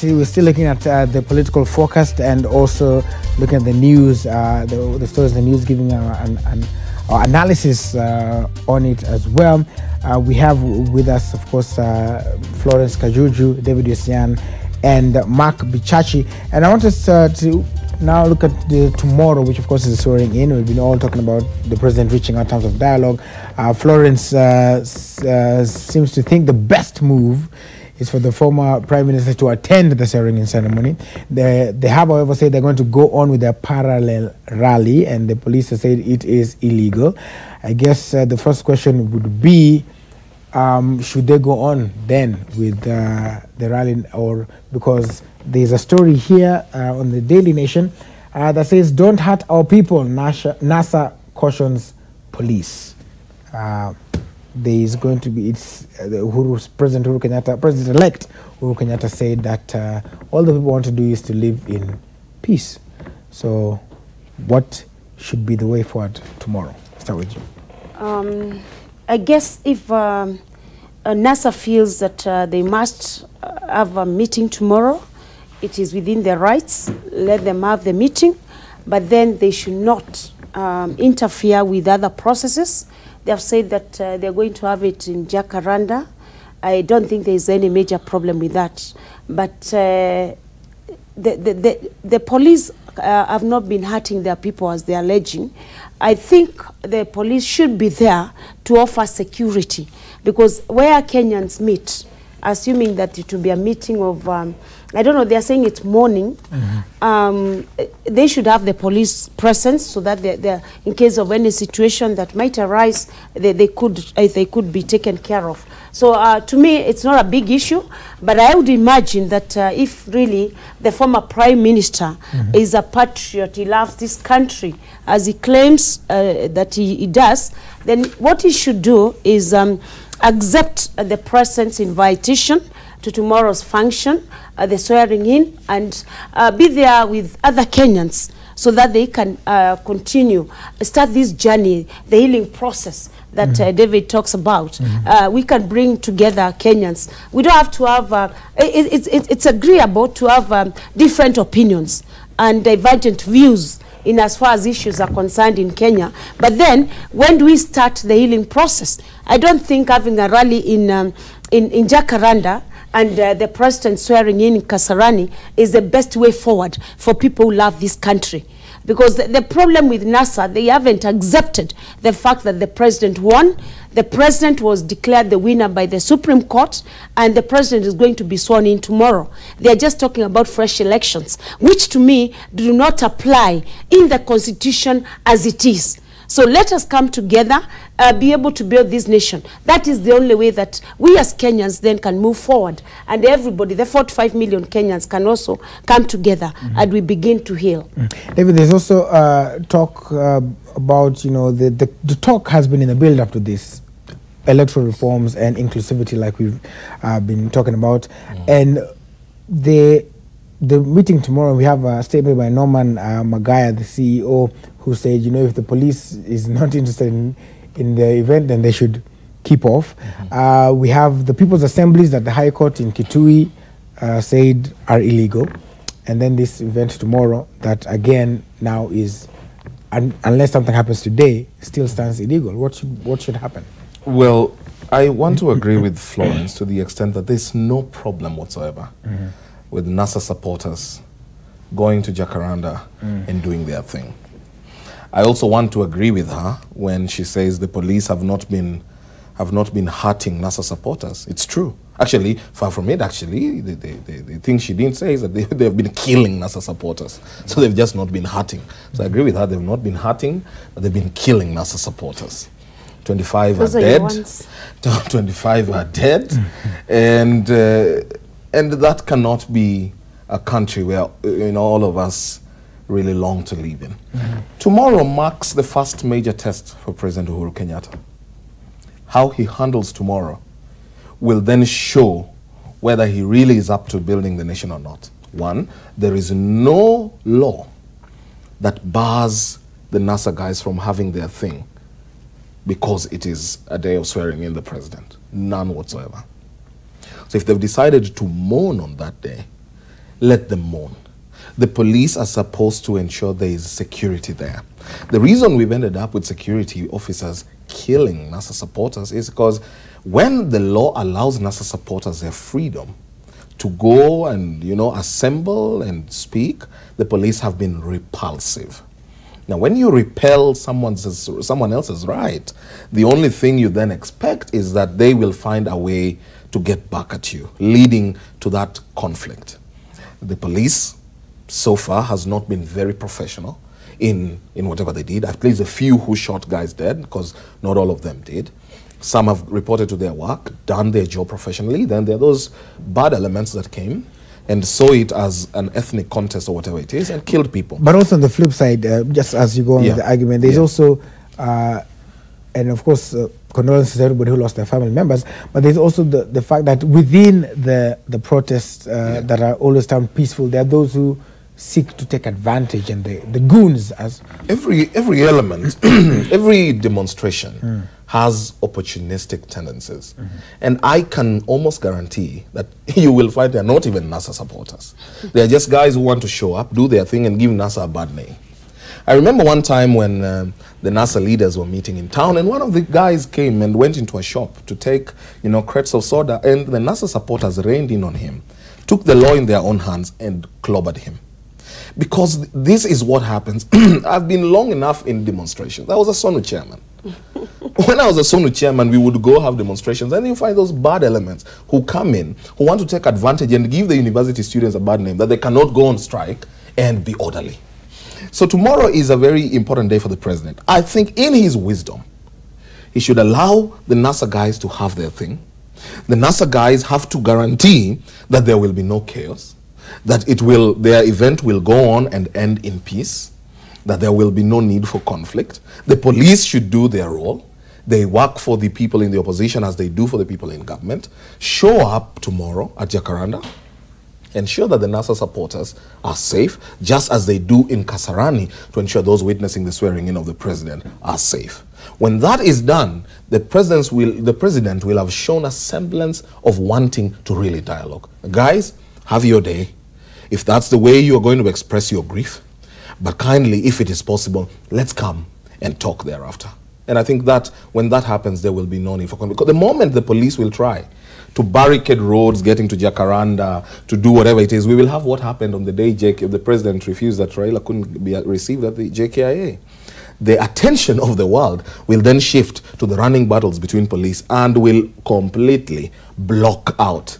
we're still looking at the political forecast and also looking at the news, the stories, the news, giving our analysis on it as well. We have with us, of course, Florence Kajuju, David Yosian, and Mark Bichachi. And I want us to now look at the tomorrow, which of course is swearing in. We've been all talking about the president reaching out in terms of dialogue. Florence seems to think the best move is for the former prime minister to attend the swearing-in ceremony. They have, however, said they're going to go on with their parallel rally, and the police have said it is illegal. I guess the first question would be, should they go on then with the rally, or because there's a story here on the Daily Nation that says, "Don't hurt our people, NASA cautions police." There is going to be, President Uhuru Kenyatta, President-elect Uhuru Kenyatta said that all the people want to do is to live in peace. So what should be the way forward tomorrow? Start with you. I guess if NASA feels that they must have a meeting tomorrow, it is within their rights. Let them have the meeting, but then they should not interfere with other processes. They have said that they're going to have it in Jacaranda. I don't think there's any major problem with that. But the police have not been hurting their people as they're alleging. I think the police should be there to offer security, because where Kenyans meet, assuming that it will be a meeting of, I don't know, they're saying it's morning, they should have the police presence so that they're, in case of any situation that might arise, they could be taken care of. So to me, it's not a big issue, but I would imagine that if really the former prime minister is a patriot, he loves this country, as he claims that he does, then what he should do is accept the president's invitation to tomorrow's function, the swearing in, and be there with other Kenyans so that they can continue, start this journey, the healing process that David talks about. We can bring together Kenyans. We don't have to have, it's agreeable to have different opinions and divergent views in as far as issues are concerned in Kenya. But then, when do we start the healing process? I don't think having a rally in Jacaranda and the president swearing in Kasarani is the best way forward for people who love this country. Because the problem with NASA, they haven't accepted the fact that the president won. The president was declared the winner by the Supreme Court, and the president is going to be sworn in tomorrow. They are just talking about fresh elections, which to me do not apply in the Constitution as it is. So let us come together, be able to build this nation. That is the only way that we as Kenyans then can move forward. And everybody, the 45 million Kenyans, can also come together and we begin to heal. David, there's also talk about, you know, the talk has been in the build-up to this, electoral reforms and inclusivity, like we've been talking about. And the meeting tomorrow, we have a statement by Norman Magaya, the CEO, who said, you know, if the police is not interested in the event, then they should keep off. We have the People's Assemblies that the High Court in Kitui said are illegal. And then this event tomorrow that, again, now is, unless something happens today, still stands illegal. What should happen? Well, I want to agree with Florence to the extent that there's no problem whatsoever with NASA supporters going to Jacaranda and doing their thing. I also want to agree with her when she says the police have not been hurting NASA supporters. It's true. Actually, far from it, actually, the thing she didn't say is that they have been killing NASA supporters. So they've just not been hurting. So I agree with her, they've not been hurting, but they've been killing NASA supporters. 25 are dead. 25 are dead. And that cannot be a country where, you know, all of us really long to live in. Tomorrow marks the first major test for President Uhuru Kenyatta. How he handles tomorrow will then show whether he really is up to building the nation or not. One, there is no law that bars the NASA guys from having their thing because it is a day of swearing in the president. None whatsoever. So if they've decided to mourn on that day, let them mourn. The police are supposed to ensure there is security there. The reason we've ended up with security officers killing NASA supporters is because when the law allows NASA supporters their freedom to go and, assemble and speak, the police have been repulsive. Now, when you repel someone else's right, the only thing you then expect is that they will find a way to get back at you, leading to that conflict. The police, so far, has not been very professional in whatever they did. At least a few who shot guys dead, because not all of them did. Some have reported to their work, done their job professionally. Then there are those bad elements that came and saw it as an ethnic contest or whatever it is and killed people. But also on the flip side, just as you go on with the argument, there's also, and of course, condolences to everybody who lost their family members, but there's also the fact that within the protests that are always termed peaceful, there are those who seek to take advantage, and the goons, as every element, every demonstration has opportunistic tendencies, and I can almost guarantee that you will find they're not even NASA supporters. They're just guys who want to show up, do their thing, and give NASA a bad name. I remember one time when the NASA leaders were meeting in town, and one of the guys came and went into a shop to take, crates of soda, and the NASA supporters reined in on him, took the law in their own hands, and clobbered him. Because this is what happens. I've been long enough in demonstrations. I was a SONU chairman. When I was a SONU chairman, we would go have demonstrations, and you find those bad elements who come in, who want to take advantage and give the university students a bad name, that they cannot go on strike and be orderly. So tomorrow is a very important day for the president. I think in his wisdom, he should allow the NASA guys to have their thing. The NASA guys have to guarantee that there will be no chaos, that their event will go on and end in peace, that there will be no need for conflict. The police should do their role. They work for the people in the opposition as they do for the people in government. Show up tomorrow at Jacaranda. Ensure that the NASA supporters are safe, just as they do in Kasarani, to ensure those witnessing the swearing in of the president are safe. When that is done, the president will have shown a semblance of wanting to really dialogue. Guys, have your day. If that's the way you are going to express your grief, but kindly, if it is possible, let's come and talk thereafter. And I think that when that happens, there will be no need for conflict. Because the moment the police will try to barricade roads, getting to Jacaranda, to do whatever it is, we will have what happened on the day the president refused that Raila couldn't be received at the JKIA. The attention of the world will then shift to the running battles between police and will completely block out,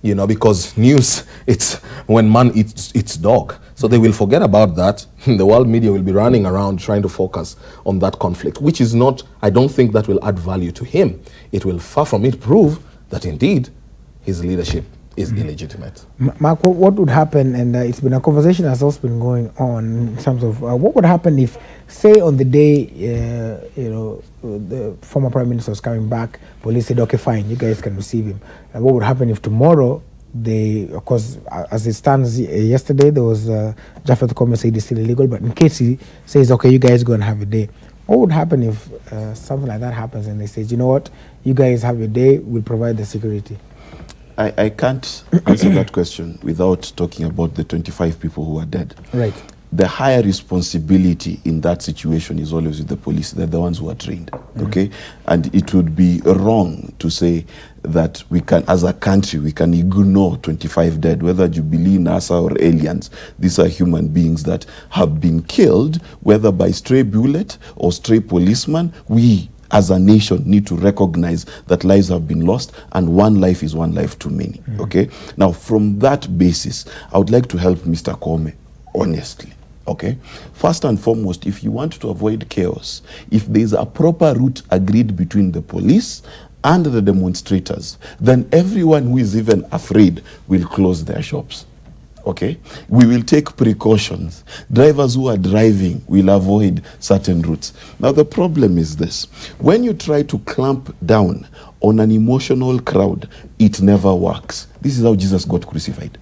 because news, it's when man eats dog. So they will forget about that. The world media will be running around trying to focus on that conflict, which is not, I don't think that will add value to him. It will, far from it, prove that indeed his leadership is illegitimate. Mark, what would happen, and it's been a conversation that's also been going on in terms of what would happen if, say, on the day, the former Prime Minister was coming back, police said, okay, fine, you guys can receive him. And what would happen if tomorrow, of course, as it stands yesterday, there was, Jafet Koome said it's still illegal, but in case he says, okay, you guys go and have a day, what would happen if something like that happens and they say, you know what, you guys have a day, we'll provide the security? I can't answer that question without talking about the 25 people who are dead. Right. The higher responsibility in that situation is always with the police. They're the ones who are trained, okay? And it would be wrong to say that we can, as a country, we can ignore 25 dead, whether Jubilee, NASA, or aliens. These are human beings that have been killed, whether by stray bullet or stray policeman. We, as a nation, need to recognize that lives have been lost, and one life is one life too many, okay? Now, from that basis, I would like to help Mr. Koome, honestly. Okay, first and foremost, if you want to avoid chaos, if there is a proper route agreed between the police and the demonstrators, then everyone who is even afraid will close their shops. Okay, we will take precautions. Drivers who are driving will avoid certain routes. Now the problem is this: when you try to clamp down on an emotional crowd, it never works. This is how Jesus got crucified.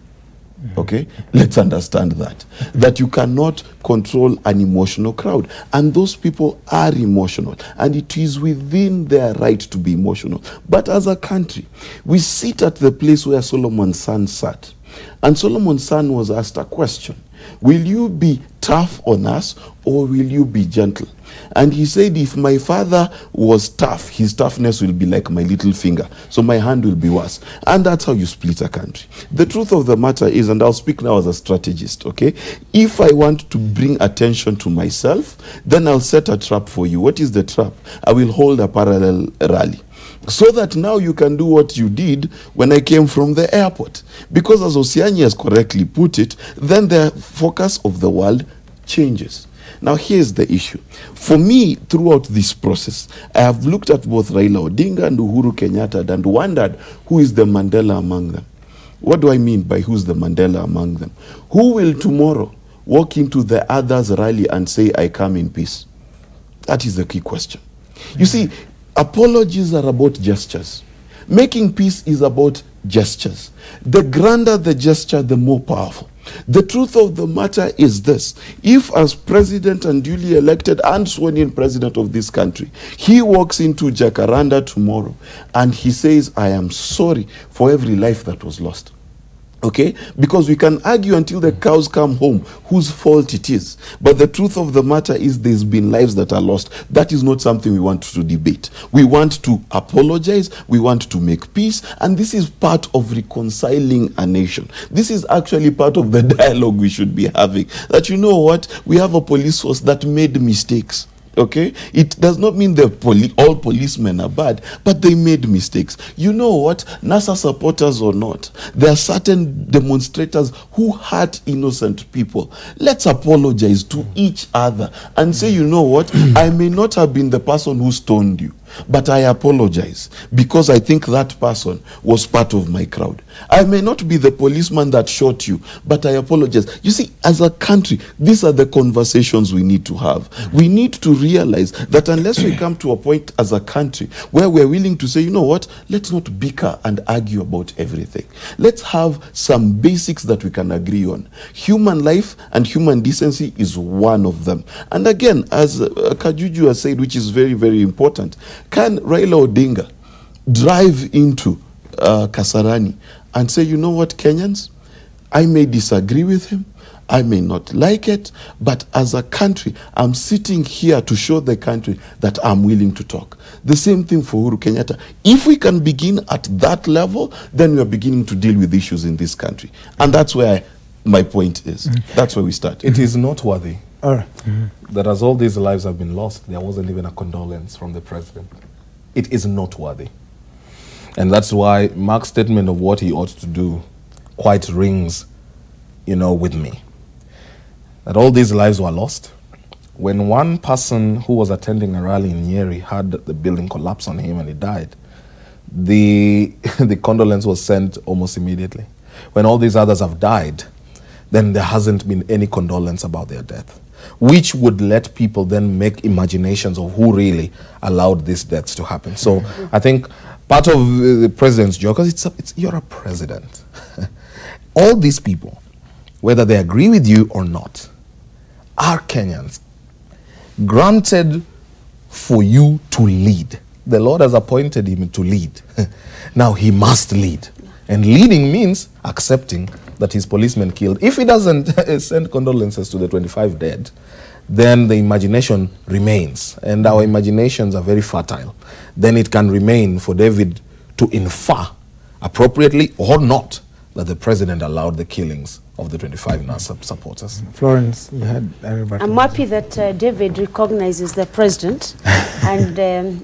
Okay, let's understand that you cannot control an emotional crowd, and those people are emotional, and it is within their right to be emotional. But as a country, we sit at the place where Solomon's son sat, And Solomon's son was asked a question. Will you be tough on us or will you be gentle? And he said, if my father was tough, his toughness will be like my little finger. So my hand will be worse. And that's how you split a country. The truth of the matter is, and I'll speak now as a strategist, okay? If I want to bring attention to myself, then I'll set a trap for you. What is the trap? I will hold a parallel rally, so that now you can do what you did when I came from the airport. Because as Osiani has correctly put it, then the focus of the world changes. Now here's the issue. For me, throughout this process, I have looked at both Raila Odinga and Uhuru Kenyatta and wondered who is the Mandela among them. What do I mean by who's the Mandela among them? Who will tomorrow walk into the others' rally and say, I come in peace? That is the key question. You see, apologies are about gestures. Making peace is about gestures. The grander the gesture, the more powerful. The truth of the matter is this. If as president and duly elected and sworn in president of this country, he walks into Jacaranda tomorrow and he says, I am sorry for every life that was lost. Okay? Because we can argue until the cows come home whose fault it is. But the truth of the matter is there's been lives that are lost. That is not something we want to debate. We want to apologize. We want to make peace. And this is part of reconciling a nation. This is actually part of the dialogue we should be having. That, you know what? We have a police force that made mistakes. Okay, it does not mean all policemen are bad, but they made mistakes. You know what? NASA supporters or not, there are certain demonstrators who hurt innocent people. Let's apologize to each other and say, you know what? I may not have been the person who stoned you, but I apologize because I think that person was part of my crowd. I may not be the policeman that shot you, but I apologize. You see, as a country, these are the conversations we need to have. We need to realize that unless we come to a point as a country where we're willing to say, you know what, let's not bicker and argue about everything. Let's have some basics that we can agree on. Human life and human decency is one of them. And again, as Kajuju has said, which is very, very important, can Raila Odinga drive into Kasarani and say, you know what, Kenyans, I may disagree with him, I may not like it, but as a country, I'm sitting here to show the country that I'm willing to talk. The same thing for Uhuru Kenyatta. If we can begin at that level, then we are beginning to deal with issues in this country. And that's where my point is. That's where we start. It is noteworthy that as all these lives have been lost, there wasn't even a condolence from the president. It is noteworthy. And that's why Mark's statement of what he ought to do quite rings, you know, with me. That all these lives were lost. When one person who was attending a rally in Nyeri had the building collapse on him and he died, the condolence was sent almost immediately. When all these others have died, then there hasn't been any condolence about their death, which would let people then make imaginations of who really allowed these deaths to happen. So I think part of the president's job, because you're a president. All these people, whether they agree with you or not, are Kenyans, granted for you to lead. The Lord has appointed him to lead. Now he must lead. And leading means accepting that his policemen killed. If he doesn't send condolences to the 25 dead, then the imagination remains. And our imaginations are very fertile. Then it can remain for David to infer, appropriately or not, that the president allowed the killings of the 25 NASA supporters. Florence, you had everybody. I'm happy that David recognizes the president, and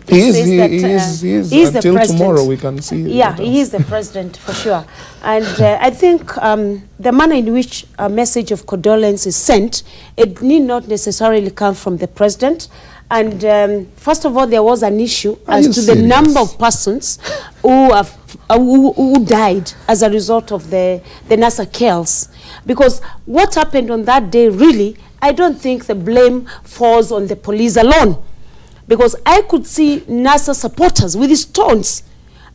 he is the until president. Tomorrow we can see. Yeah, he is the president for sure. And I think the manner in which a message of condolence is sent, it need not necessarily come from the president. And first of all, there was an issue as to the number of persons who died as a result of the NASA chaos. Because what happened on that day, really, I don't think the blame falls on the police alone. Because I could see NASA supporters with stones.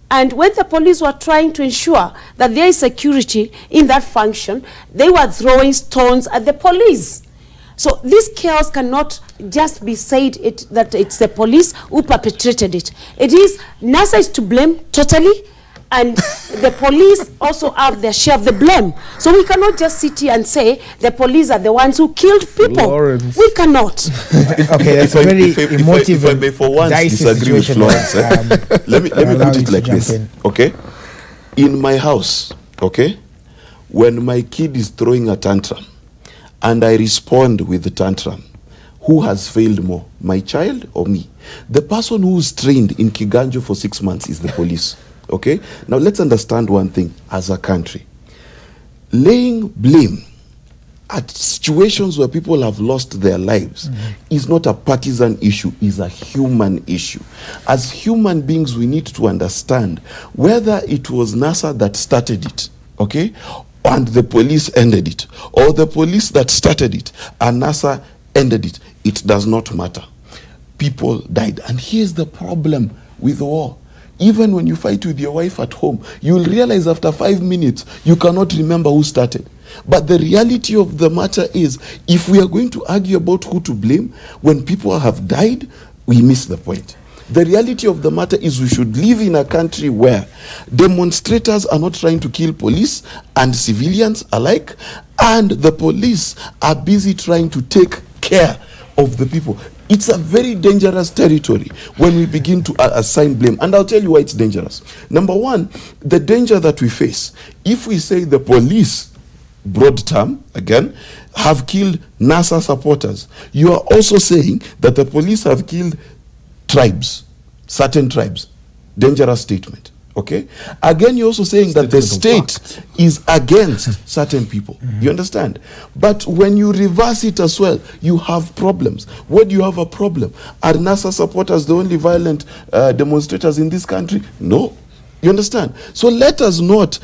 And when the police were trying to ensure that there is security in that function, they were throwing stones at the police. So this chaos cannot just be said that it's the police who perpetrated it. It is, NASA is to blame totally, And the police also have their share of the blame. So we cannot just sit here and say the police are the ones who killed people. Lawrence. We cannot. Okay, that's a very emotive. If I may for once disagree with Florence, let me put it like this. Okay, in my house, okay, when my kid is throwing a tantrum, and I respond with the tantrum, who has failed more, my child or me? The person who's trained in Kiganjo for 6 months is the police. Okay? Now let's understand one thing as a country. Laying blame at situations where people have lost their lives is not a partisan issue, is a human issue. As human beings, we need to understand whether it was NASA that started it, okay, and the police ended it, or the police that started it and NASA ended it. It does not matter. People died. And here's the problem with war. Even when you fight with your wife at home, you'll realize after 5 minutes, you cannot remember who started. But the reality of the matter is, if we are going to argue about who to blame, when people have died, we miss the point. The reality of the matter is we should live in a country where demonstrators are not trying to kill police and civilians alike, and the police are busy trying to take care of the people. It's a very dangerous territory when we begin to assign blame. And I'll tell you why it's dangerous. Number one, the danger that we face, if we say the police, broad term, again, have killed NASA supporters, you are also saying that the police have killed tribes, certain tribes. Dangerous statement. Okay? Again, you're also saying that the state is against certain people. You understand? But when you reverse it as well, you have problems. Where do you have a problem? Are NASA supporters the only violent demonstrators in this country? No. You understand? So let us not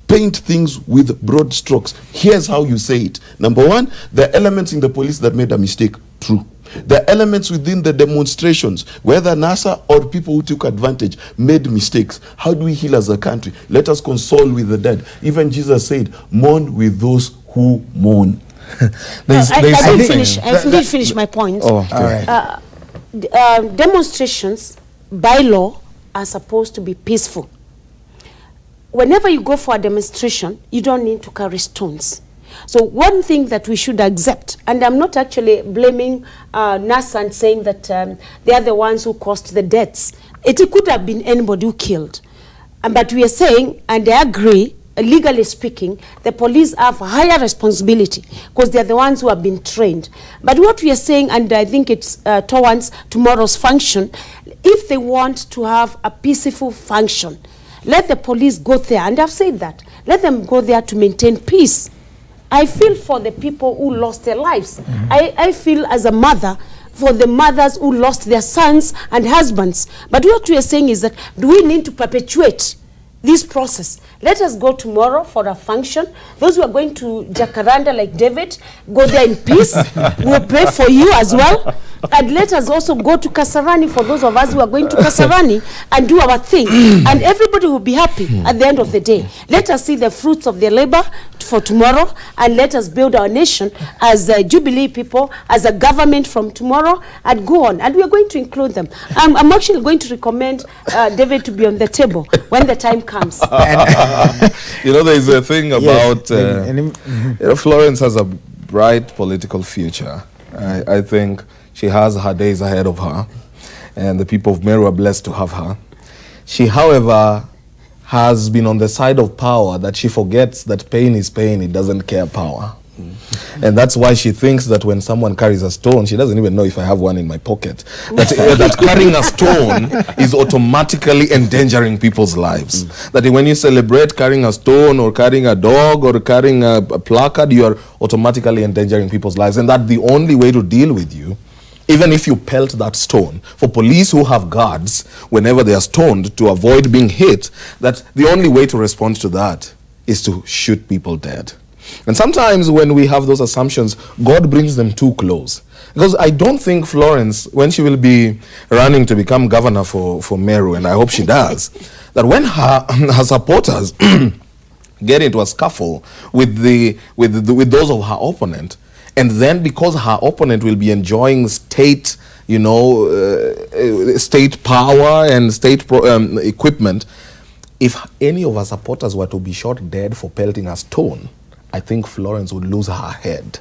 paint things with broad strokes. Here's how you say it. Number one, there are elements in the police that made a mistake. True. There are elements within the demonstrations, whether NASA or people who took advantage made mistakes. How do we heal as a country? Let us console with the dead. Even Jesus said, mourn with those who mourn. I didn't finish my point. Oh, all right. Demonstrations, by law, are supposed to be peaceful. Whenever you go for a demonstration, you don't need to carry stones. So one thing that we should accept, and I'm not actually blaming NASA and saying that they are the ones who caused the deaths. It could have been anybody who killed. But we are saying, and I agree, legally speaking, the police have a higher responsibility because they are the ones who have been trained. But what we are saying, and I think it's towards tomorrow's function, if they want to have a peaceful function, let the police go there, and I've said that. Let them go there to maintain peace. I feel for the people who lost their lives. I feel as a mother for the mothers who lost their sons and husbands. But what we are saying is that, do we need to perpetuate this process? Let us go tomorrow for a function. Those who are going to Jacaranda like David, go there in peace. We'll pray for you as well. And let us also go to Kasarani for those of us who are going to Kasarani and do our thing. And everybody will be happy at the end of the day. Let us see the fruits of their labor for tomorrow, and let us build our nation as a Jubilee people, as a government from tomorrow, and go on. And we are going to include them. I'm actually going to recommend David to be on the table when the time comes. You know, there's a thing about Florence has a bright political future. I think she has her days ahead of her, and the people of Meru are blessed to have her. She, however, has been on the side of power that she forgets that pain is pain, it doesn't care power. And that's why she thinks that when someone carries a stone, she doesn't even know if I have one in my pocket, that carrying a stone is automatically endangering people's lives. That when you celebrate carrying a stone or carrying a dog or carrying a placard, you are automatically endangering people's lives. And that's the only way to deal with you. Even if you pelt that stone, for police who have guards, whenever they are stoned to avoid being hit, that the only way to respond to that is to shoot people dead. And sometimes when we have those assumptions, God brings them too close. Because I don't think Florence, when she will be running to become governor for Meru, and I hope she does, that when her supporters get into a scuffle with those of her opponent, and then because her opponent will be enjoying state, state power and state equipment, if any of our supporters were to be shot dead for pelting a stone, I think Florence would lose her head.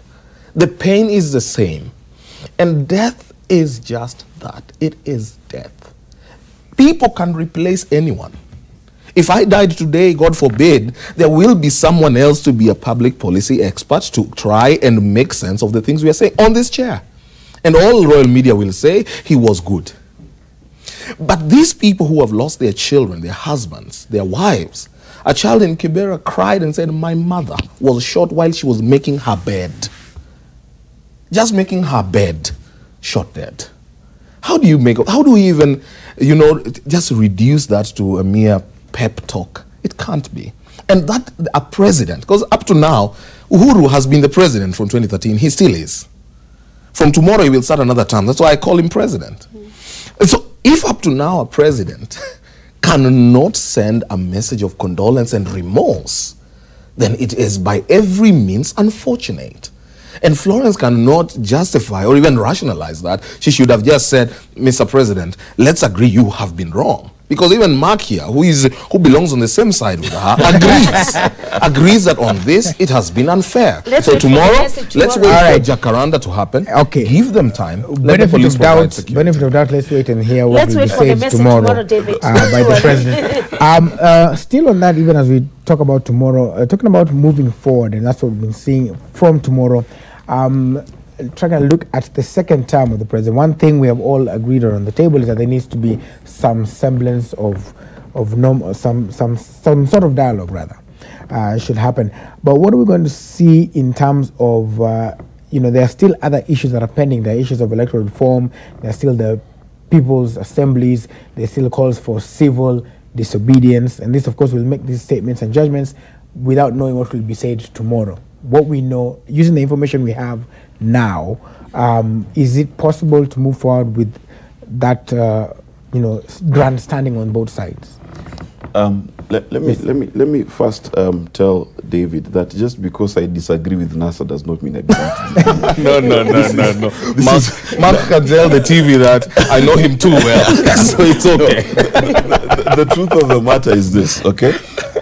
The pain is the same. And death is just that. It is death. People can replace anyone. If I died today, God forbid, there will be someone else to be a public policy expert to try and make sense of the things we are saying on this chair. And all royal media will say he was good. But these people who have lost their children, their husbands, their wives, a child in Kibera cried and said, my mother was shot while she was making her bed. Just making her bed, shot dead. How do we even, just reduce that to a mere pep talk? It can't be. And that a president, because up to now, Uhuru has been the president from 2013, he still is. From tomorrow he will start another term. That's why I call him president. And so if up to now a president cannot send a message of condolence and remorse, then it is by every means unfortunate. And Florence cannot justify or even rationalize that. She should have just said, Mr. President, let's agree you have been wrong. Because even Mark here, who belongs on the same side with her, agrees that on this, it has been unfair. So tomorrow, let's wait for Jacaranda to happen. Okay. Give them time. Let the police provide security. Benefit of doubt, let's wait and hear what will be said tomorrow David. By the president. Still on that, even as we talk about tomorrow, talking about moving forward, and that's what we've been seeing from tomorrow. Trying to look at the second term of the president. One thing we have all agreed on the table is that there needs to be some semblance of some sort of dialogue, rather, should happen. But what are we going to see in terms of there are still other issues that are pending. There are issues of electoral reform. There are still the people's assemblies. There are still calls for civil disobedience, and this, of course, will make these statements and judgments without knowing what will be said tomorrow. What we know, using the information we have now, is it possible to move forward with that, grandstanding on both sides? Let me first tell David that just because I disagree with NASA does not mean I agree. No. Mark can tell the TV that I know him too well, so it's okay. The truth of the matter is this, okay?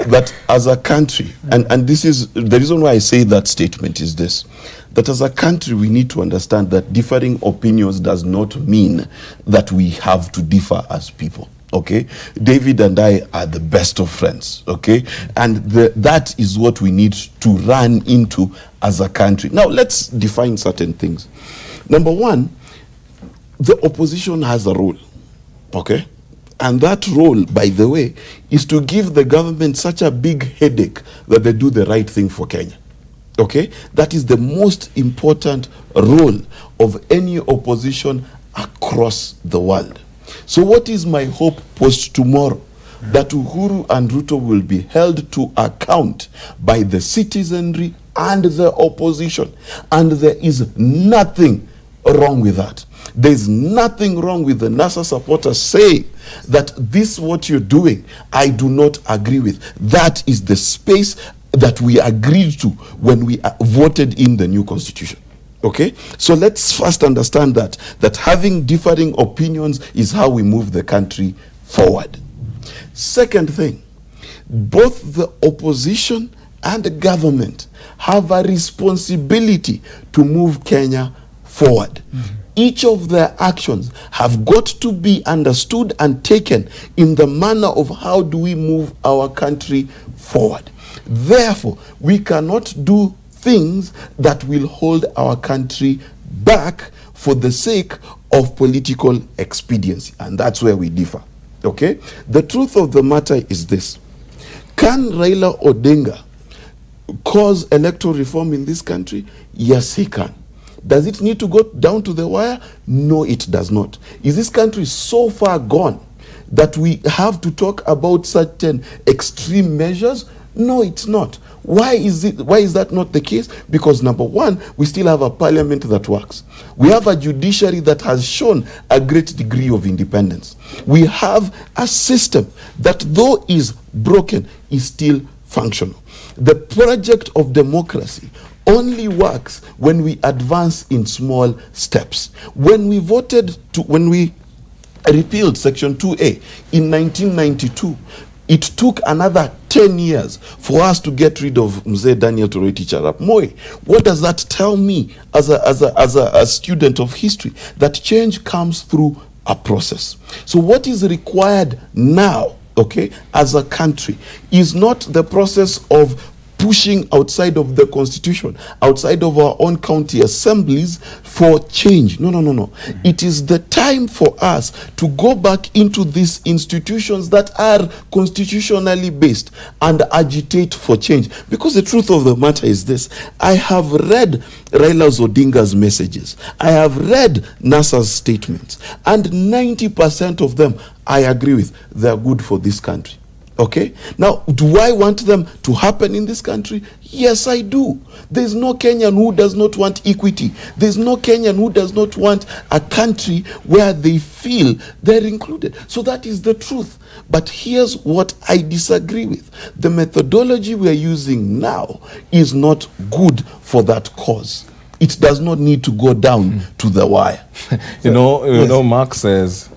That as a country, and this is the reason why I say that statement is this, that as a country we need to understand that differing opinions does not mean that we have to differ as people. Okay, David and I are the best of friends, okay? And that is what we need to run into as a country. Now, let's define certain things. Number one, the opposition has a role, okay? And that role, by the way, is to give the government such a big headache that they do the right thing for Kenya, okay? That is the most important role of any opposition across the world. So what is my hope post tomorrow? That Uhuru and Ruto will be held to account by the citizenry and the opposition. And there is nothing wrong with that. There is nothing wrong with the NASA supporters saying that this what you're doing, I do not agree with. That is the space that we agreed to when we voted in the new constitution. Okay, so let's first understand that having differing opinions is how we move the country forward. Second thing, both the opposition and the government have a responsibility to move Kenya forward. Each of their actions have got to be understood and taken in the manner of how do we move our country forward. Therefore, we cannot do things that will hold our country back for the sake of political expediency. And that's where we differ. Okay? The truth of the matter is this. Can Raila Odinga cause electoral reform in this country? Yes, he can. Does it need to go down to the wire? No, it does not. Is this country so far gone that we have to talk about certain extreme measures? No, it's not. Why is that not the case? Because number one, we still have a parliament that works. We have a judiciary that has shown a great degree of independence. We have a system that, though is broken, is still functional. The project of democracy only works when we advance in small steps. When we repealed Section 2A in 1992, It took another 10 years for us to get rid of Mzee Daniel Toroitich Arap Moi. What does that tell me as a student of history? That change comes through a process. So what is required now, okay, as a country, is not the process of pushing outside of the constitution, outside of our own county assemblies for change. No, no, no, no. It is the time for us to go back into these institutions that are constitutionally based and agitate for change. Because the truth of the matter is this: I have read Raila Odinga's messages, I have read NASA's statements, and 90% of them I agree with. They are good for this country. Okay, now do I want them to happen in this country? Yes, I do. There's no Kenyan who does not want equity. There's no Kenyan who does not want a country where they feel they're included. So that is the truth. But here's what I disagree with: the methodology we are using now is not good for that cause. It does not need to go down to the wire. You know, Mark says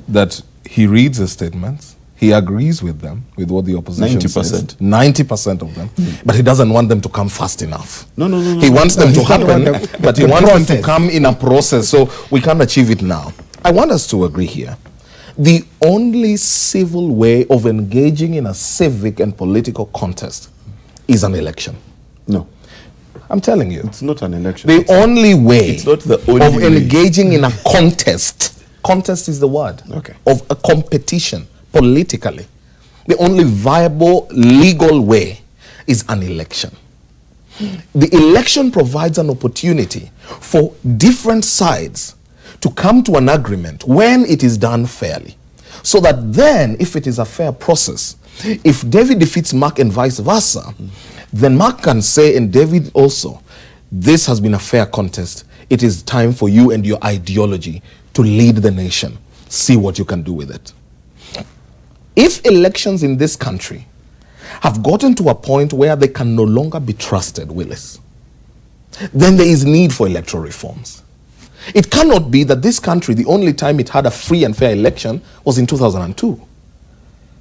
that he reads the statements, he agrees with them, with what the opposition 90%. says. 90% of them. But he doesn't want them to come fast enough. No. He wants them to happen, but he wants them to process. come in a process, so we can't achieve it now. I want us to agree here. The only civil way of engaging in a civic and political contest is an election. No, I'm telling you. it's not an election. The only way it's not the only of way. engaging in a contest is the word, Okay. of a competition politically. The only viable legal way is an election. The election provides an opportunity for different sides to come to an agreement when it is done fairly. So that then, if it is a fair process, if David defeats Mark and vice versa, then Mark can say, and David also, this has been a fair contest. It is time for you and your ideology to lead the nation. See what you can do with it. If elections in this country have gotten to a point where they can no longer be trusted, Willis, then there is need for electoral reforms. It cannot be that this country, the only time it had a free and fair election was in 2002.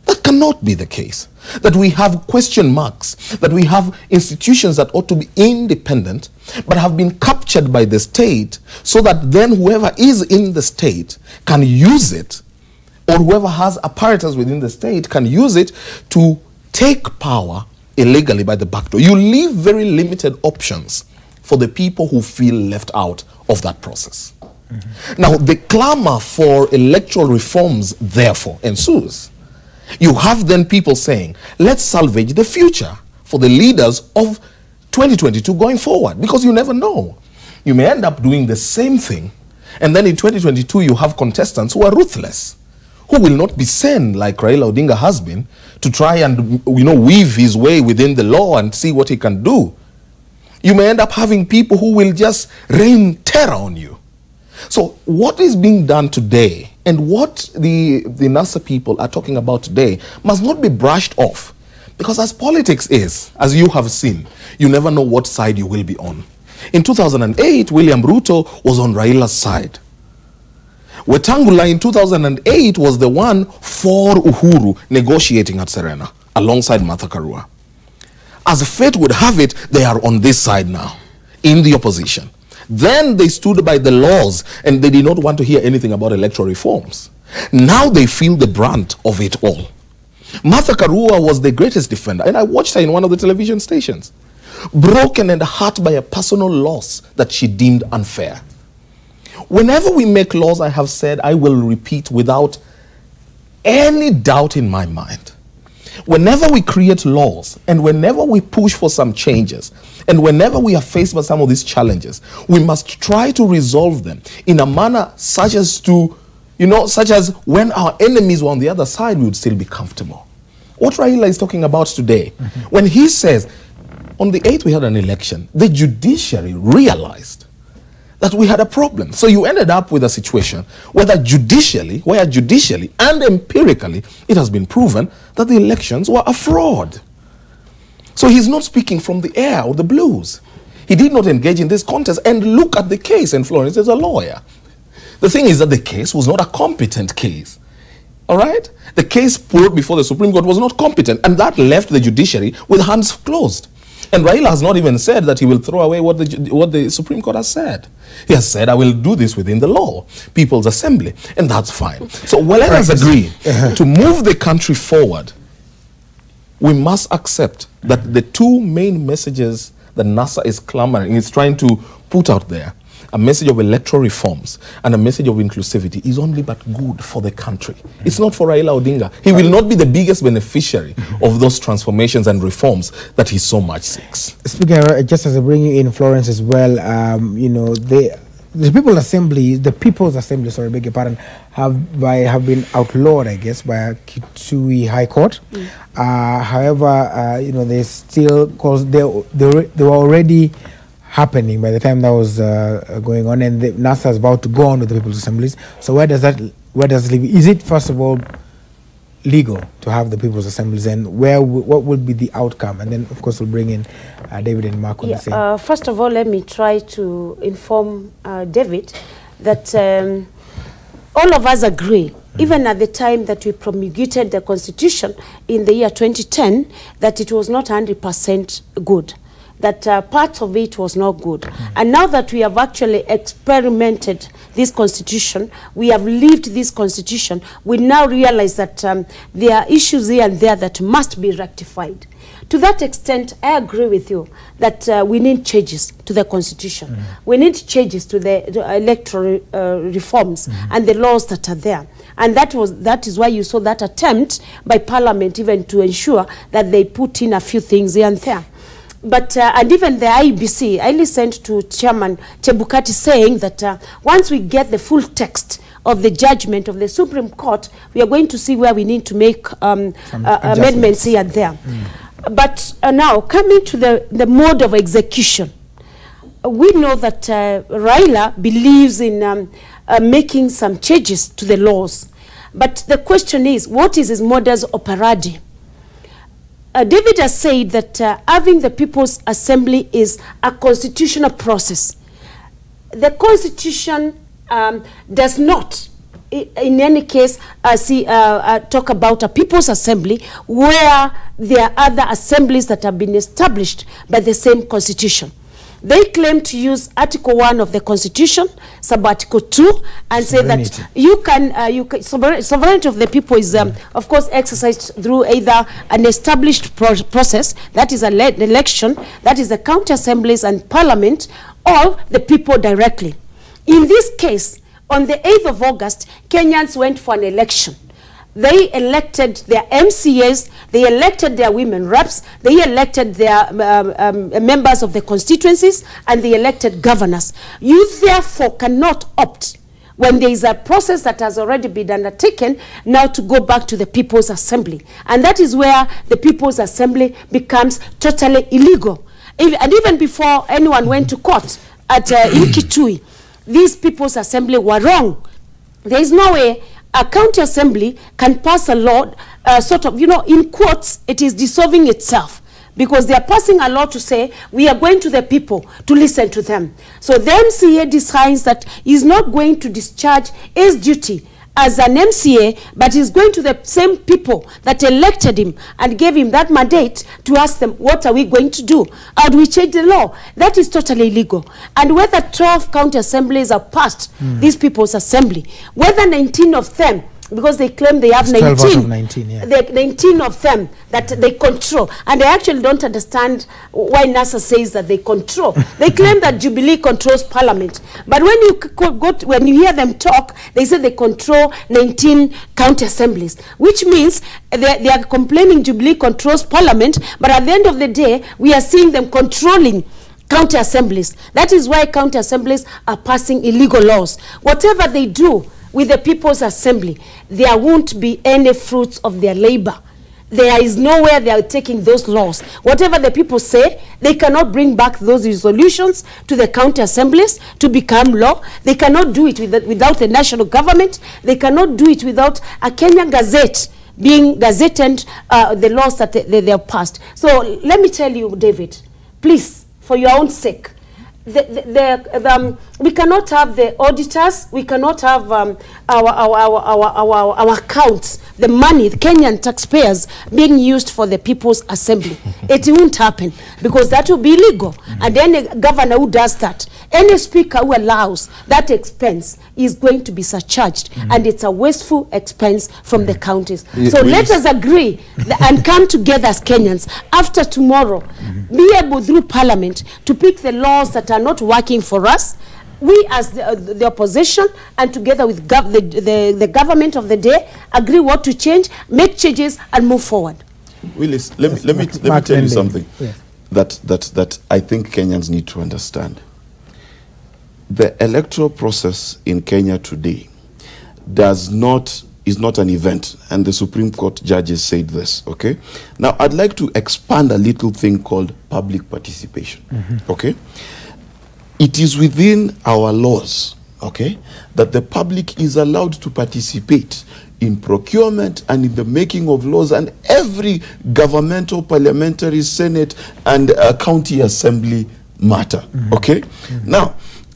That cannot be the case. That we have question marks, that we have institutions that ought to be independent, but have been captured by the state, so that then whoever is in the state can use it, or whoever has apparatus within the state can use it to take power illegally by the back door. You leave very limited options for the people who feel left out of that process. Now, the clamor for electoral reforms therefore ensues. You have then people saying, let's salvage the future for the leaders of 2022 going forward, because you never know. You may end up doing the same thing, and then in 2022 you have contestants who are ruthless, who will not be sent like Raila Odinga has been to try and, weave his way within the law and see what he can do. You may end up having people who will just rain terror on you. So what is being done today and what the NASA people are talking about today must not be brushed off. Because as politics is, as you have seen, you never know what side you will be on. In 2008, William Ruto was on Raila's side. Wetangula in 2008 was the one for Uhuru negotiating at Serena alongside Martha Karua. As fate would have it, they are on this side now, in the opposition. Then they stood by the laws and they did not want to hear anything about electoral reforms. Now they feel the brunt of it all. Martha Karua was the greatest defender, and I watched her in one of the television stations, broken and hurt by a personal loss that she deemed unfair. Whenever we make laws, I have said, I will repeat without any doubt in my mind, whenever we create laws and whenever we push for some changes and whenever we are faced by some of these challenges, we must try to resolve them in a manner such as to, such as when our enemies were on the other side, we would still be comfortable. What Raila is talking about today, when he says, on the 8th we had an election, the judiciary realized that we had a problem. So you ended up with a situation where judicially and empirically, it has been proven that the elections were a fraud. So he's not speaking from the air or the blues. He did not engage in this contest. And look at the case, and Florence is a lawyer. The thing is that the case was not a competent case. All right? The case put before the Supreme Court was not competent, and that left the judiciary with hands closed. And Raila has not even said that he will throw away what the Supreme Court has said. He has said, I will do this within the law, People's Assembly, and that's fine. So let us agree to move the country forward. We must accept that the two main messages that NASA is clamoring, is trying to put out there, a message of electoral reforms and a message of inclusivity, is only but good for the country. It's not for Raila Odinga. He will not be the biggest beneficiary of those transformations and reforms that he so much seeks. Speaking just as I bring in Florence as well, you know, the People's Assembly, sorry, beg your pardon, have been outlawed, I guess, by Kitui High Court. However, you know, they still, cause they were already happening by the time that was going on, and NASA is about to go on with the People's Assemblies. So where does it leave? Is it, first of all, legal to have the People's Assemblies, and what would be the outcome? And then, of course, we'll bring in David and Mark on the same. First of all, let me try to inform David that all of us agree, even at the time that we promulgated the Constitution in the year 2010, that it was not 100% good, that parts of it was not good. And now that we have actually experimented this Constitution, we have lived this Constitution, we now realize that there are issues here and there that must be rectified. To that extent, I agree with you that we need changes to the Constitution. We need changes to the electoral reforms and the laws that are there. And that is why you saw that attempt by Parliament even to ensure that they put in a few things here and there. But, and even the IBC, I listened to Chairman Chebukati saying that once we get the full text of the judgment of the Supreme Court, we are going to see where we need to make amendments here and there. But now, coming to the mode of execution, we know that Raila believes in making some changes to the laws. But the question is, what is his modus operandi? David has said that having the People's Assembly is a constitutional process. The Constitution does not, in any case, talk about a People's Assembly where there are other assemblies that have been established by the same Constitution. They claim to use Article 1 of the Constitution, Sub-Article 2, and say that you can sovereignty of the people is, of course, exercised through either an established process, that is an election, that is the county assemblies and parliament, or the people directly. In this case, on the 8th of August, Kenyans went for an election. They elected their MCAs, they elected their women reps, they elected their members of the constituencies, and they elected governors. You therefore cannot opt, when there is a process that has already been undertaken, now to go back to the People's Assembly. And that is where the People's Assembly becomes totally illegal. And even before anyone went to court at in Kitui, these People's Assembly were wrong. There is no way a county assembly can pass a law, sort of, you know, in quotes, it is dissolving itself, because they are passing a law to say, we are going to the people to listen to them. So the MCA decides that he is not going to discharge his duty as an MCA, but he's going to the same people that elected him and gave him that mandate to ask them, what are we going to do? How do we change the law? That is totally illegal. And whether 12 county assemblies are passed, these People's Assembly, whether 19 of them, because they claim they have 19, 12 out of 19, yeah. 19 of them that they control. And I actually don't understand why NASA says that they control. They claim that Jubilee controls Parliament. But when you when you hear them talk, they say they control 19 county assemblies, which means they are complaining Jubilee controls Parliament, but at the end of the day, we are seeing them controlling county assemblies. That is why county assemblies are passing illegal laws. Whatever they do with the People's Assembly, there won't be any fruits of their labor. There is nowhere they are taking those laws. Whatever the people say, they cannot bring back those resolutions to the county assemblies to become law. They cannot do it without the national government. They cannot do it without a Kenyan Gazette being gazetted the laws that they have passed. So let me tell you, David, please, for your own sake, we cannot have the auditors, we cannot have our accounts, the money, the Kenyan taxpayers being used for the People's Assembly. It won't happen because that will be illegal. And any governor who does that, any speaker who allows that expense is going to be surcharged, and it's a wasteful expense from the counties. So let us agree and come together as Kenyans after tomorrow, be able through Parliament to pick the laws that are not working for us. We as the opposition and together with the government of the day agree what to change, make changes and move forward. Willis, let me tell you something that I think Kenyans need to understand. The electoral process in Kenya today is not an event, and the Supreme Court judges said this, okay? Now, I'd like to expand a little thing called public participation, okay? It is within our laws, okay, that the public is allowed to participate in procurement and in the making of laws and every governmental, parliamentary, senate, and county assembly matter, okay? Now,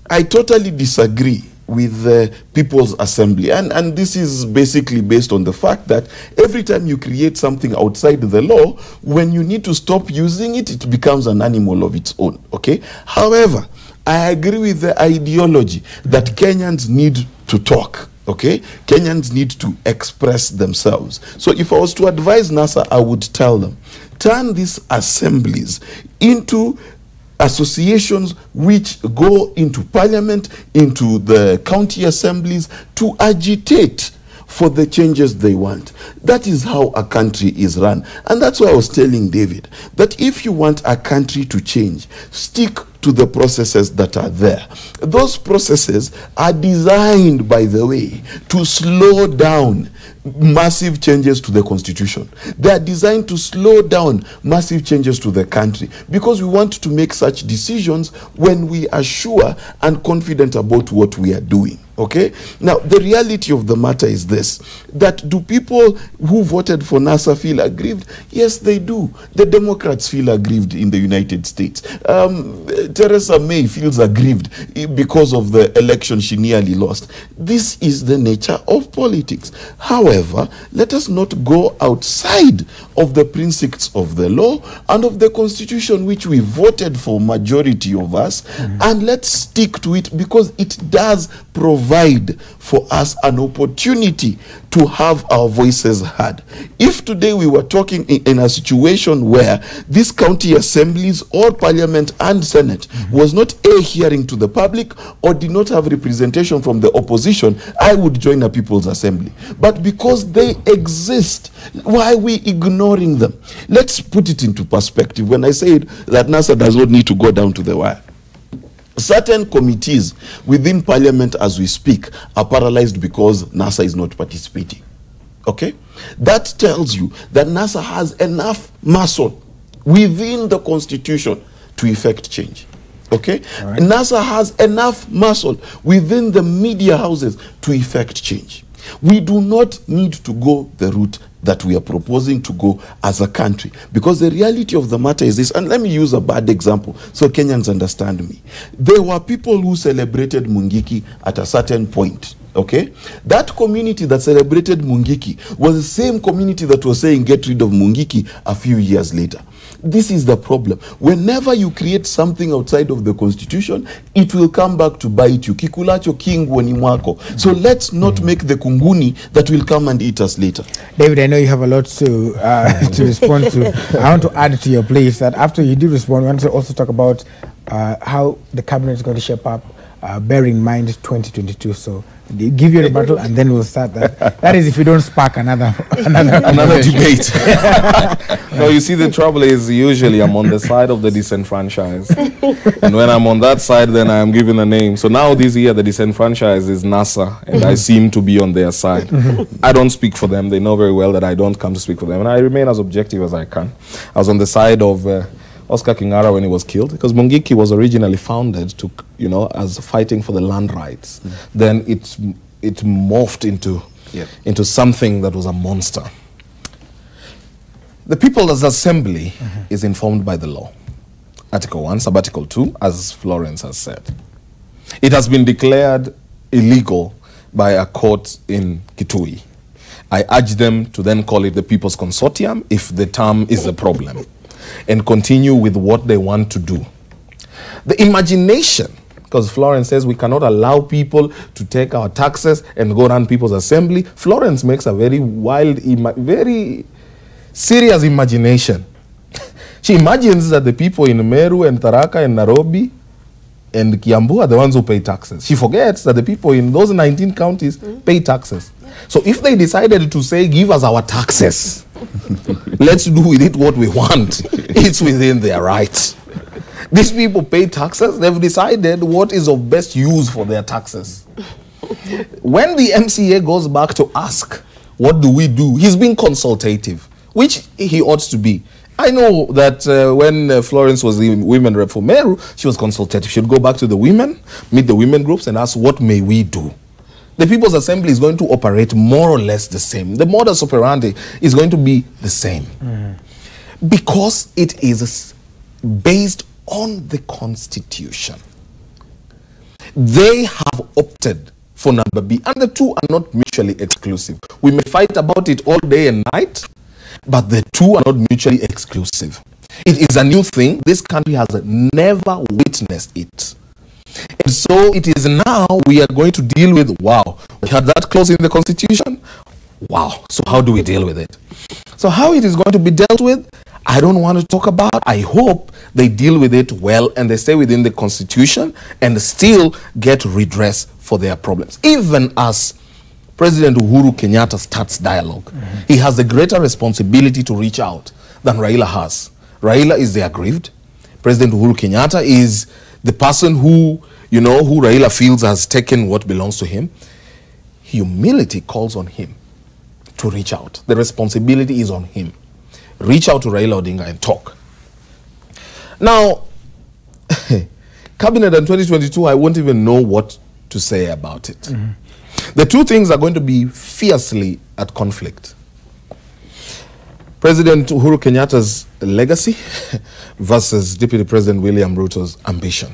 I totally disagree with the People's Assembly, and this is basically based on the fact that every time you create something outside the law, when you need to stop using it, it becomes an animal of its own, okay? However, I agree with the ideology that Kenyans need to talk, okay? Kenyans need to express themselves. So if I was to advise NASA, I would tell them, turn these assemblies into associations which go into parliament, into the county assemblies to agitate for the changes they want. That is how a country is run. And that's why I was telling David that if you want a country to change, stick to the processes that are there. Those processes are designed, by the way, to slow down massive changes to the constitution. They are designed to slow down massive changes to the country because we want to make such decisions when we are sure and confident about what we are doing. Okay? Now, the reality of the matter is this, that do people who voted for NASA feel aggrieved? Yes, they do. The Democrats feel aggrieved in the United States. Theresa May feels aggrieved because of the election she nearly lost. This is the nature of politics. However, let us not go outside of the principles of the law and of the Constitution which we voted for, majority of us, and let's stick to it because it does provide for us an opportunity to have our voices heard. If today we were talking in a situation where these county assemblies or parliament and senate was not a hearing to the public or did not have representation from the opposition, I would join a people's assembly. But because they exist, why are we ignoring them? Let's put it into perspective. When I said that NASA does not need to go down to the wire, certain committees within parliament as we speak are paralyzed because NASA is not participating. Okay? That tells you that NASA has enough muscle within the constitution to effect change. Okay? Right. NASA has enough muscle within the media houses to effect change. We do not need to go the route that we are proposing to go as a country, because the reality of the matter is this, and let me use a bad example so Kenyans understand me. There were people who celebrated Mungiki at a certain point. Okay, that community that celebrated Mungiki was the same community that was saying get rid of Mungiki a few years later. This is the problem. Whenever you create something outside of the constitution, it will come back to bite you. Kikulacho kingwani mwako. So let's not make the kunguni that will come and eat us later. David, I know you have a lot to respond to. I want to add to your place that after you do respond, we want to also talk about how the cabinet is going to shape up, bear in mind 2022. So give you a rebuttal and then we'll start that. That is if you don't spark another debate. No, you see, the trouble is usually I'm on the side of the disenfranchised. And when I'm on that side, then I'm given a name. So now this year, the disenfranchised is NASA, and I seem to be on their side. I don't speak for them. They know very well that I don't come to speak for them. And I remain as objective as I can. I was on the side of Oscar Kingara when he was killed, because Mungiki was originally founded to, you know, as fighting for the land rights. Then it morphed into something that was a monster. The People's Assembly is informed by the law. Article 1, Sub-Article 2, as Florence has said. It has been declared illegal by a court in Kitui. I urge them to then call it the People's Consortium if the term is a problem, and continue with what they want to do. The imagination, because Florence says we cannot allow people to take our taxes and go run People's Assembly. Florence makes a very wild, very serious imagination. She imagines that the people in Meru and Tharaka and Nairobi and Kiambu are the ones who pay taxes. She forgets that the people in those 19 counties pay taxes. So if they decided to say, give us our taxes, let's do with it what we want, it's within their rights. These people pay taxes. They've decided what is of best use for their taxes. When the MCA goes back to ask, what do we do? He's being consultative, which he ought to be. I know that when Florence was the women rep for Meru, she was consultative. She'd go back to the women, meet the women groups, and ask, what may we do? The People's Assembly is going to operate more or less the same. The modus operandi is going to be the same. Because it is based on the Constitution. They have opted for number B, and the two are not mutually exclusive. We may fight about it all day and night, but the two are not mutually exclusive. It is a new thing. This country has never witnessed it. And so it is now we are going to deal with, wow, we had that clause in the Constitution. Wow, so how do we deal with it? So how it is going to be dealt with, I don't want to talk about. I hope they deal with it well and they stay within the Constitution and still get redress for their problems. Even as President Uhuru Kenyatta starts dialogue, he has a greater responsibility to reach out than Raila has. Raila is the aggrieved. President Uhuru Kenyatta is the person who, you know, who Raila feels has taken what belongs to him. Humility calls on him to reach out. The responsibility is on him. Reach out to Raila Odinga and talk. Now, Cabinet in 2022, I won't even know what to say about it. The two things are going to be fiercely at conflict. President Uhuru Kenyatta's legacy versus Deputy President William Ruto's ambition.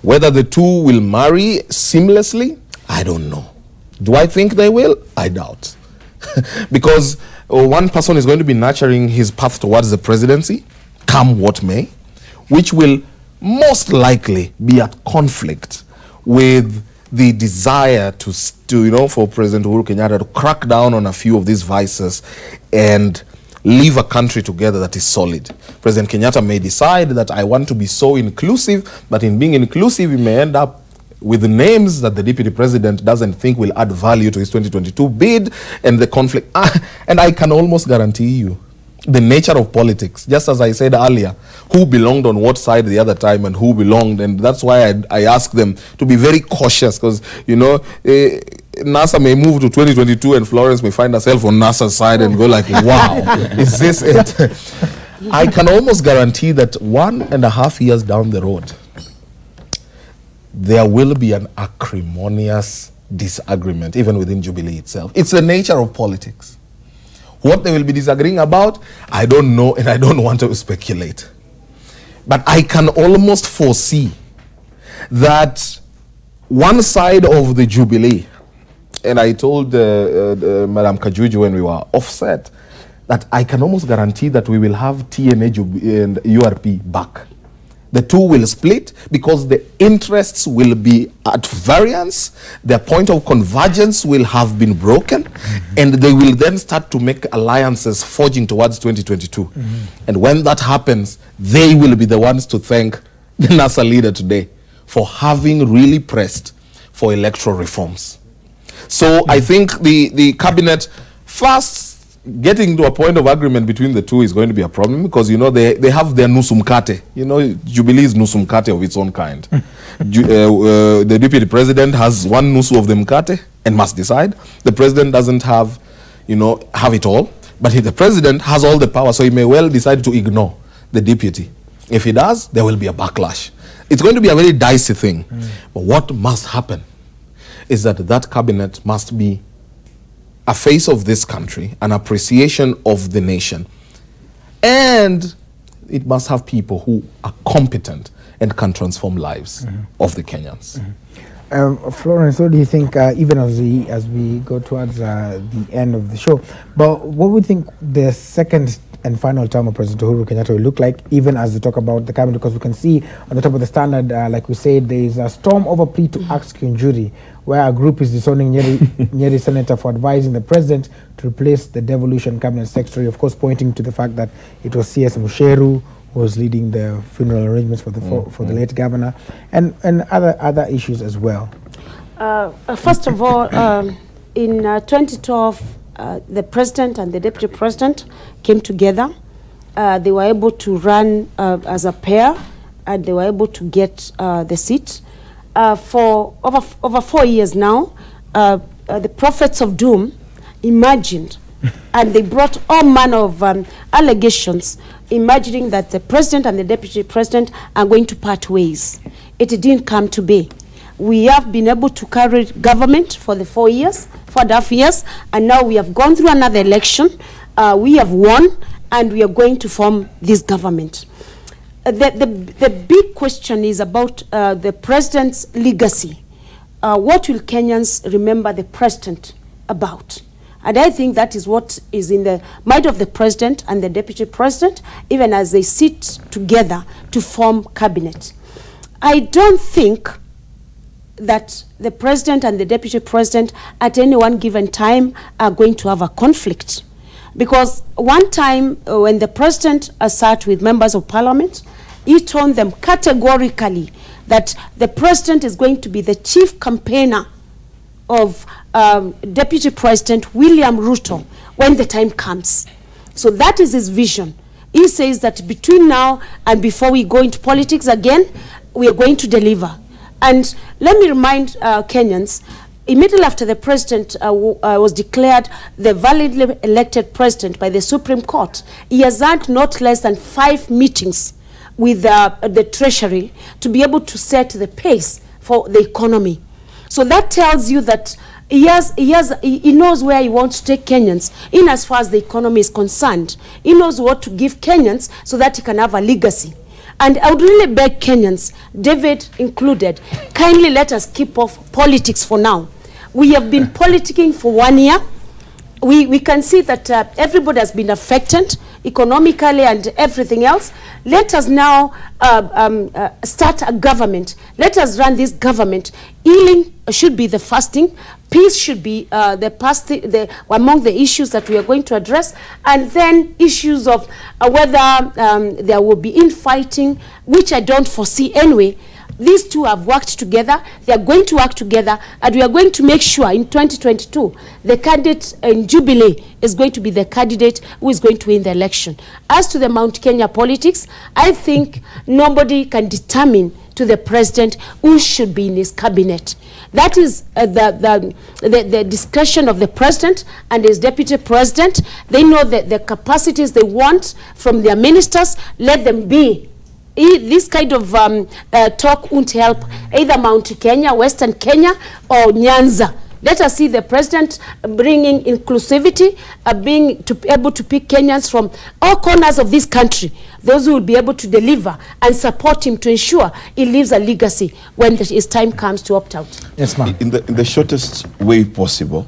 Whether the two will marry seamlessly, I don't know. Do I think they will? I doubt. Because one person is going to be nurturing his path towards the presidency, come what may, which will most likely be at conflict with the desire to for President Uhuru Kenyatta to crack down on a few of these vices and leave a country together that is solid. President Kenyatta may decide that I want to be so inclusive, but in being inclusive, he may end up with names that the deputy president doesn't think will add value to his 2022 bid and the conflict. And I can almost guarantee you the nature of politics, just as I said earlier, who belonged on what side the other time and who belonged. And that's why I ask them to be very cautious because, you know, NASA may move to 2022 and Florence may find herself on NASA's side and go like, wow, is this it? I can almost guarantee that 1.5 years down the road, there will be an acrimonious disagreement, even within Jubilee itself. It's the nature of politics. What they will be disagreeing about, I don't know, and I don't want to speculate. But I can almost foresee that one side of the Jubilee, and I told Madam Kajuju when we were offset, that I can almost guarantee that we will have TNA and URP back. The two will split because the interests will be at variance, their point of convergence will have been broken, and they will then start to make alliances forging towards 2022. And when that happens, they will be the ones to thank the NASA leader today for having really pressed for electoral reforms. So I think the cabinet first getting to a point of agreement between the two is going to be a problem because, you know, they have their nusumkate. You know, Jubilee is nusumkate of its own kind. The deputy president has one nusu of the mkate and must decide. The president doesn't have, you know, have it all. But the president has all the power, so he may well decide to ignore the deputy. If he does, there will be a backlash. It's going to be a very dicey thing. But what must happen is that that cabinet must be a face of this country, an appreciation of the nation, and it must have people who are competent and can transform lives of the Kenyans. Florence, what do you think, even as we go towards the end of the show, but what would you think the second and final term of President Uhuru Kenyatta will look like, even as we talk about the cabinet? Because we can see on the top of the Standard, like we said, there is a storm over plea to axe Kinjuri, where a group is disowning Nyeri Senator for advising the president to replace the devolution cabinet secretary, of course pointing to the fact that it was CS Musheru who was leading the funeral arrangements for the late governor, and other issues as well. First of all, in 2012, the president and the deputy president came together. They were able to run as a pair, and they were able to get the seat. For over 4 years now, the prophets of doom imagined, and they brought all manner of allegations, imagining that the president and the deputy president are going to part ways. It didn't come to be. We have been able to carry government for the 4.5 years, and now we have gone through another election. We have won, and we are going to form this government. The big question is about the president's legacy. What will Kenyans remember the president about? And I think that is what is in the mind of the president and the deputy president, even as they sit together to form cabinet. I don't think that the president and the deputy president at any one given time are going to have a conflict. Because one time when the president sat with members of parliament, he told them categorically that the president is going to be the chief campaigner of Deputy President William Ruto when the time comes. So that is his vision. He says that between now and before we go into politics again, we are going to deliver. And let me remind Kenyans, immediately after the president was declared the validly elected president by the Supreme Court, he has had not less than 5 meetings with the Treasury to be able to set the pace for the economy. So that tells you that he knows where he wants to take Kenyans in as far as the economy is concerned. He knows what to give Kenyans so that he can have a legacy. And I would really beg Kenyans, David included, kindly let us keep off politics for now. We have been politicking for 1 year. We can see that everybody has been affected economically and everything else. Let us now start a government. Let us run this government. Healing should be the first thing. Peace should be among the issues that we are going to address. And then issues of whether there will be infighting, which I don't foresee anyway. These two have worked together. They are going to work together, and we are going to make sure in 2022 the candidate in Jubilee is going to be the candidate who is going to win the election. As to the Mount Kenya politics, I think nobody can determine to the president who should be in his cabinet. That is the discretion of the president and his deputy president. They know that the capacities they want from their ministers. Let them be. This kind of talk won't help either Mount Kenya, Western Kenya, or Nyanza. Let us see the president bringing inclusivity, being able to pick Kenyans from all corners of this country, those who will be able to deliver and support him to ensure he leaves a legacy when his time comes to opt out. Yes, ma'am. In the shortest way possible,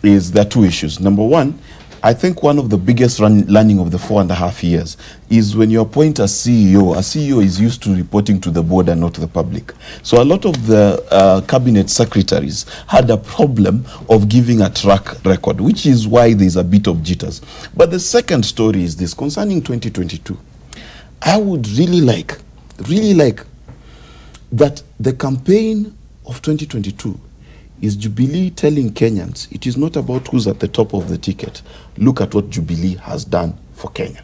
is there are 2 issues. Number one, I think one of the biggest learning of the 4.5 years is when you appoint a CEO is used to reporting to the board and not to the public. So a lot of the cabinet secretaries had a problem of giving a track record, which is why there's a bit of jitters. But the second story is this, concerning 2022. I would really like that the campaign of 2022 is Jubilee telling Kenyans it is not about who's at the top of the ticket. Look at what Jubilee has done for Kenya.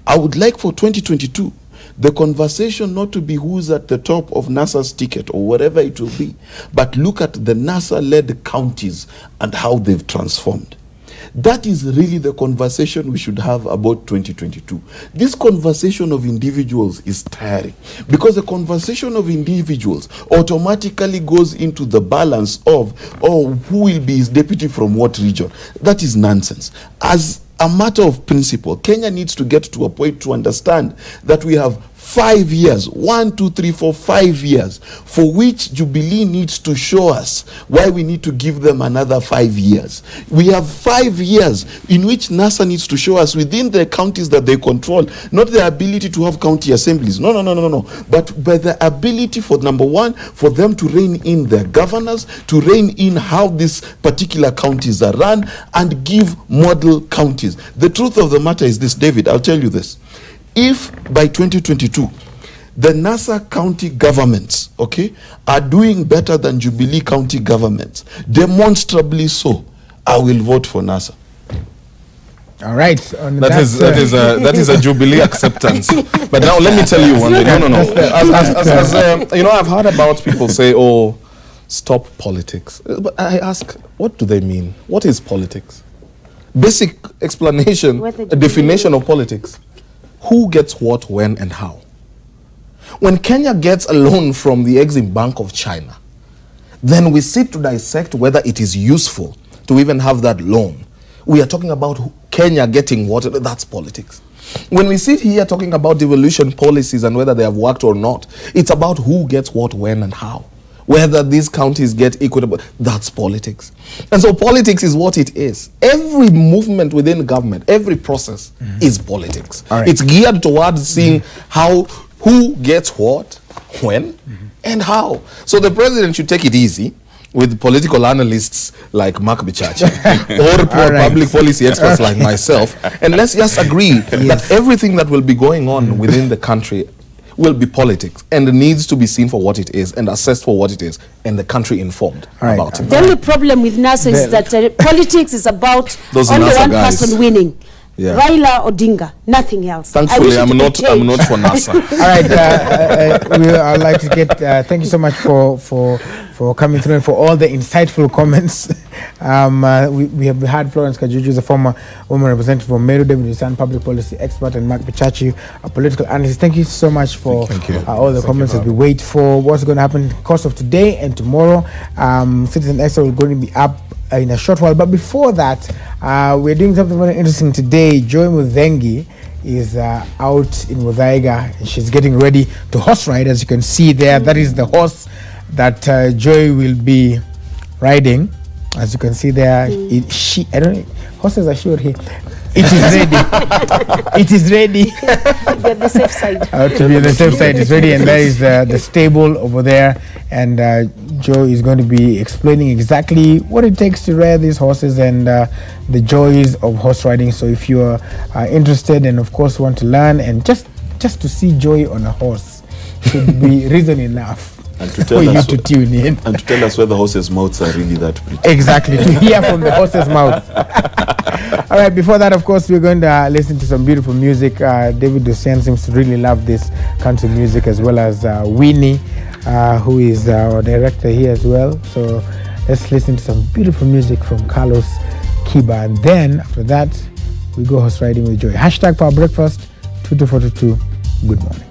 I would like for 2022, the conversation not to be who's at the top of NASA's ticket or whatever it will be, but look at the NASA-led counties and how they've transformed. That is really the conversation we should have about 2022. This conversation of individuals is tiring because the conversation of individuals automatically goes into the balance of, oh, who will be his deputy from what region. That is nonsense. As a matter of principle. Kenya needs to get to a point to understand that we have 5 years, 1, 2, 3, 4, 5 years, for which Jubilee needs to show us why we need to give them another 5 years. We have 5 years in which NASA needs to show us within the counties that they control, not the ability to have county assemblies, no, but the ability for, number one, for them to rein in their governors, to rein in how these particular counties are run, and give model counties. The truth of the matter is this, David, I'll tell you this. If by 2022, the NASA county governments, okay, are doing better than Jubilee county governments, demonstrably so, I will vote for NASA. All right. That is a Jubilee acceptance. But now let me tell you one thing. No. You know, I've heard about people say, "Oh, stop politics." But I ask, what do they mean? What is politics? Basic explanation, a definition of politics. Who gets what, when, and how? When Kenya gets a loan from the Exim Bank of China, then we sit to dissect whether it is useful to even have that loan. We are talking about Kenya getting what, that's politics. When we sit here talking about devolution policies and whether they have worked or not, it's about who gets what, when, and how. Whether these counties get equitable, that's politics. And so politics is what it is. Every movement within government, every process is politics. Right. It's geared towards seeing who gets what, when, and how. So the president should take it easy with political analysts like Mark Bichachi or public policy experts like myself, and let's just agree that everything that will be going on within the country will be politics and needs to be seen for what it is and assessed for what it is, and the country informed about it. The only problem with NASA is that politics is about only one person winning. Yeah. Raila Odinga, nothing else. Thankfully, I'm not for NASA. All right, I'd like to get thank you so much for coming through and for all the insightful comments. We have had Florence Kajuju, the former woman representative for Meru, David Usan, public policy expert, and Mark Bichachi, a political analyst. Thank you so much for all the comments as we wait for what's going to happen in the course of today and tomorrow. Citizen Extra will going to be up in a short while, but before that, we're doing something very interesting today. Joy Muthengi is out in Muthaiga, and she's getting ready to horse ride. As you can see there, that is the horse that Joy will be riding. As you can see there, I don't know, horses are sure here. It is ready. It is ready. Be on the safe side. To be on the safe side, it's ready, and there is the stable over there. And Joe is going to be explaining exactly what it takes to ride these horses and the joys of horse riding. So if you are interested and of course want to learn and just to see Joy on a horse should be reason enough. And to tell us to tune in. And to tell us whether horses' mouths are really that pretty. Exactly, to hear from the horse's mouth. All right, before that, of course, we're going to listen to some beautiful music. David Dusian seems to really love this country music, as well as Winnie, who is our director here as well. So let's listen to some beautiful music from Carlos Kiba. And then, after that, we go horse riding with Joy. #PowerBreakfast 2242. Good morning.